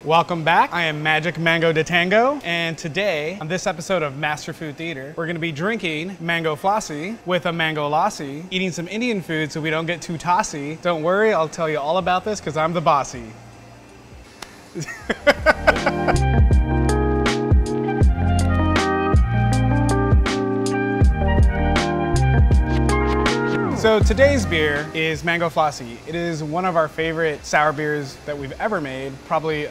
Welcome back. I am Magic Mango de Tango, and today on this episode of Master Food Theater, we're gonna be drinking Mango Flossi with a Mango Lassi, eating some Indian food so we don't get too tossy. Don't worry, I'll tell you all about this because I'm the bossy. So today's beer is Mango Flossi. It is one of our favorite sour beers that we've ever made, probably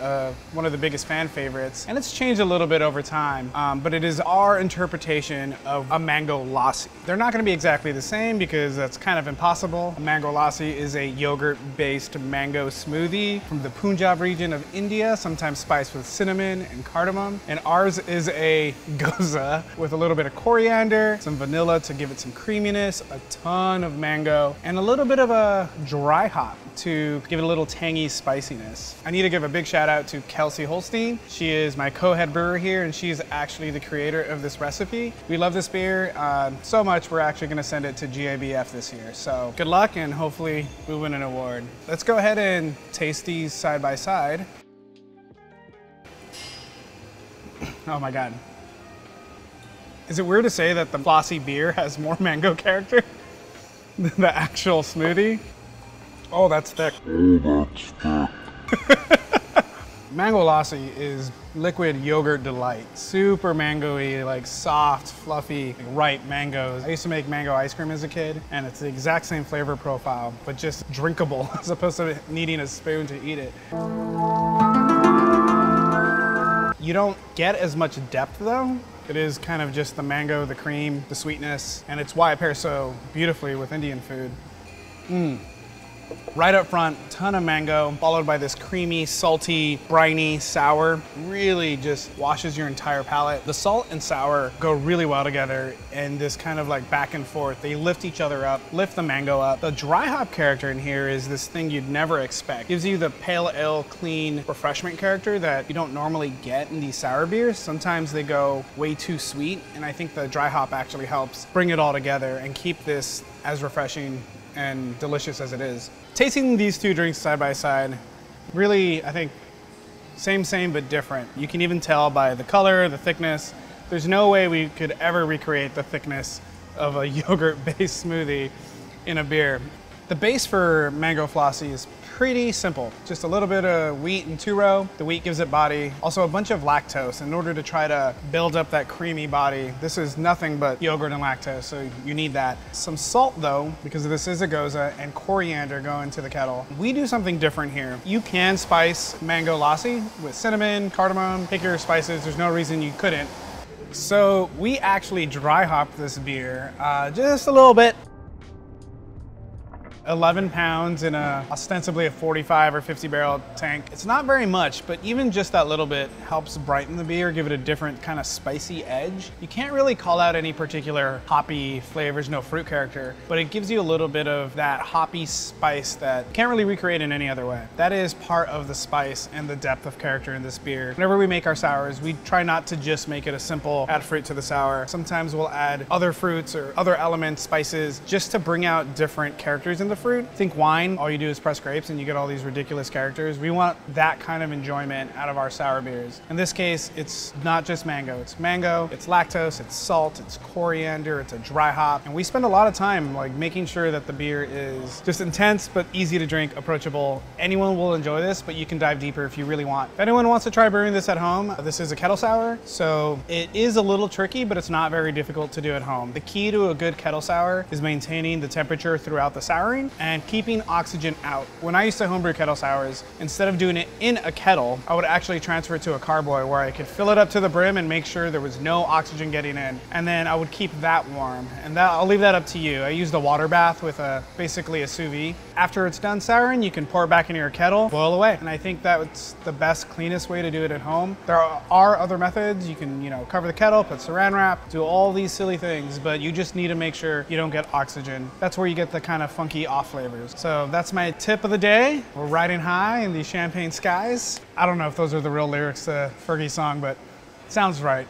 one of the biggest fan favorites, and it's changed a little bit over time, but it is our interpretation of a Mango Lassi. They're not gonna be exactly the same because that's kind of impossible. A Mango Lassi is a yogurt-based mango smoothie from the Punjab region of India, sometimes spiced with cinnamon and cardamom, and ours is a goza with a little bit of coriander, some vanilla to give it some creaminess, a ton of mango, and a little bit of a dry hop to give it a little tangy spiciness. I need to give a big shout out to Kelsey Holstein. She is my co-head brewer here, and she's actually the creator of this recipe. We love this beer so much, we're actually gonna send it to GABF this year. So good luck, and hopefully we win an award. Let's go ahead and taste these side by side. Oh my God. Is it weird to say that the Flossi beer has more mango character than the actual smoothie? Oh, that's thick. Mango Lassi is liquid yogurt delight. Super mango-y, like soft, fluffy, ripe mangoes. I used to make mango ice cream as a kid, and it's the exact same flavor profile, but just drinkable as opposed to needing a spoon to eat it. You don't get as much depth though. It is kind of just the mango, the cream, the sweetness, and it's why it pairs so beautifully with Indian food. Right up front, ton of mango, followed by this creamy, salty, briny, sour. Really just washes your entire palate. The salt and sour go really well together, and this kind of like back and forth. They lift each other up, lift the mango up. The dry hop character in here is this thing you'd never expect. Gives you the pale ale, clean refreshment character that you don't normally get in these sour beers. Sometimes they go way too sweet, and I think the dry hop actually helps bring it all together and keep this as refreshing and delicious as it is. Tasting these two drinks side by side, really, I think, same but different. You can even tell by the color, the thickness. There's no way we could ever recreate the thickness of a yogurt-based smoothie in a beer. The base for Mango Flossi is pretty simple. Just a little bit of wheat and two-row. The wheat gives it body. Also a bunch of lactose in order to try to build up that creamy body. This is nothing but yogurt and lactose, so you need that. Some salt though, because this is a goza, and coriander go into the kettle. We do something different here. You can spice Mango Lassi with cinnamon, cardamom, pick your spices. There's no reason you couldn't. So we actually dry hopped this beer just a little bit. 11 pounds in ostensibly a 45 or 50 barrel tank. It's not very much, but even just that little bit helps brighten the beer, give it a different kind of spicy edge. You can't really call out any particular hoppy flavors, no fruit character, but it gives you a little bit of that hoppy spice that you can't really recreate in any other way. That is part of the spice and the depth of character in this beer. Whenever we make our sours, we try not to just make it a simple add fruit to the sour. Sometimes we'll add other fruits or other elements, spices, just to bring out different characters in the fruit. Think wine, all you do is press grapes and you get all these ridiculous characters. We want that kind of enjoyment out of our sour beers. In this case, it's not just mango. It's mango, it's lactose, it's salt, it's coriander, it's a dry hop. And we spend a lot of time like making sure that the beer is just intense but easy to drink, approachable. Anyone will enjoy this, but you can dive deeper if you really want. If anyone wants to try brewing this at home, this is a kettle sour, so it is a little tricky, but it's not very difficult to do at home. The key to a good kettle sour is maintaining the temperature throughout the souring and keeping oxygen out. When I used to homebrew kettle sours, instead of doing it in a kettle, I would actually transfer it to a carboy where I could fill it up to the brim and make sure there was no oxygen getting in. And then I would keep that warm. And I'll leave that up to you. I used a water bath with basically a sous vide. After it's done souring, you can pour it back into your kettle, boil away. And I think that's the best, cleanest way to do it at home. There are other methods. You can, cover the kettle, put saran wrap, do all these silly things, but you just need to make sure you don't get oxygen. That's where you get the kind of funky off flavors. So that's my tip of the day. We're riding high in these champagne skies. I don't know if those are the real lyrics to Fergie's song, but it sounds right.